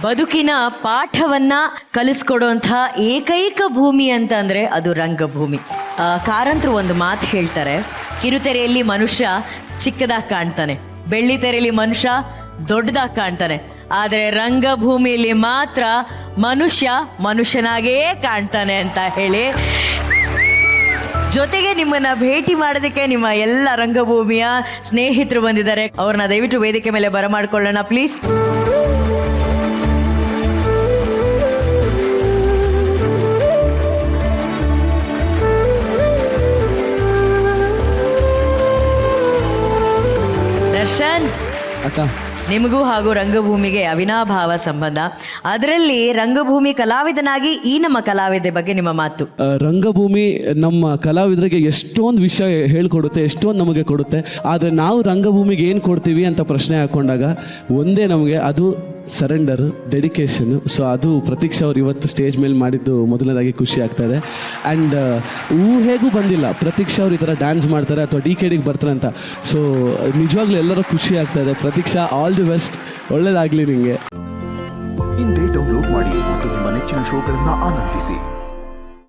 ಬದುಕಿನ ಪಾಠವನ್ನ ಕಲಿಸ್ಕೊಡುವಂತಹ ಏಕೈಕ ಭೂಮಿ ಅಂತ ಅಂದ್ರೆ ಅದು ರಂಗಭೂಮಿ. ಕಾರಂತರು ಒಂದು ಮಾತು ಹೇಳ್ತಾರೆ, ಕಿರುತೆರೆಯಲ್ಲಿ ಮನುಷ್ಯ ಚಿಕ್ಕದಾಗಿ ಕಾಣ್ತಾನೆ, ಬೆಳ್ಳಿತೆರೆಯಲ್ಲಿ ಮನುಷ್ಯ ದೊಡ್ಡದಾಗಿ ಕಾಣ್ತಾನೆ, ಆದರೆ ರಂಗಭೂಮಿಯಲ್ಲಿ ಮಾತ್ರ ಮನುಷ್ಯ ಮನುಷ್ಯನಾಗೇ ಕಾಣ್ತಾನೆ ಅಂತ ಹೇಳಿ, ಜೊತೆಗೆ ನಿಮ್ಮನ್ನ ಭೇಟಿ ಮಾಡೋದಕ್ಕೆ ನಿಮ್ಮ ಎಲ್ಲ ರಂಗಭೂಮಿಯ ಸ್ನೇಹಿತರು ಬಂದಿದ್ದಾರೆ. ಅವ್ರನ್ನ ದಯವಿಟ್ಟು ವೇದಿಕೆ ಮೇಲೆ ಬರಮಾಡ್ಕೊಳ್ಳೋಣ ಪ್ಲೀಸ್. ದರ್ಶನ್ ಅಕ್ಕ, ನಿಮಗೂ ಹಾಗೂ ರಂಗಭೂಮಿಗೆ ಅವಿನಾಭಾವ ಸಂಬಂಧ. ಅದರಲ್ಲಿ ರಂಗಭೂಮಿ ಕಲಾವಿದನಾಗಿ ಈ ನಮ್ಮ ಕಲಾವಿದೆ ಬಗ್ಗೆ ನಿಮ್ಮ ಮಾತು. ರಂಗಭೂಮಿ ನಮ್ಮ ಕಲಾವಿದರಿಗೆ ಎಷ್ಟೊಂದು ವಿಷಯ ಹೇಳ್ಕೊಡುತ್ತೆ, ಎಷ್ಟೊಂದು ನಮಗೆ ಕೊಡುತ್ತೆ. ಆದರೆ ನಾವು ರಂಗಭೂಮಿಗೆ ಏನು ಕೊಡ್ತೀವಿ ಅಂತ ಪ್ರಶ್ನೆ ಹಾಕೊಂಡಾಗ ಒಂದೇ ನಮಗೆ, ಅದು ಸರೆಂಡರ್, ಡೆಡಿಕೇಶನ್. ಸೊ ಅದು ಪ್ರತೀಕ್ಷಾ ಅವ್ರು ಇವತ್ತು ಸ್ಟೇಜ್ ಮೇಲೆ ಮಾಡಿದ್ದು ಮೊದಲನೇದಾಗಿ ಖುಷಿ ಆಗ್ತಾಯಿದೆ. ಆ್ಯಂಡ್ ಊಹೆಗೂ ಬಂದಿಲ್ಲ ಪ್ರತೀಕ್ಷಾ ಅವ್ರು ಈ ಥರ ಡ್ಯಾನ್ಸ್ ಮಾಡ್ತಾರೆ ಅಥವಾ DKDಗೆ ಬರ್ತಾರೆ ಅಂತ. ಸೊ ನಿಜವಾಗ್ಲೂ ಎಲ್ಲರೂ ಖುಷಿ ಆಗ್ತಾಯಿದೆ. ಪ್ರತೀಕ್ಷಾ, ಆಲ್ ದಿ ಬೆಸ್ಟ್, ಒಳ್ಳೇದಾಗಲಿ ನಿಮಗೆ. ಇಂದೇ ಡೌನ್ಲೋಡ್ ಮಾಡಿ ಮತ್ತು ನಿಮ್ಮ ನೆಚ್ಚಿನ ಶೋಗಳನ್ನು ಆನಂದಿಸಿ.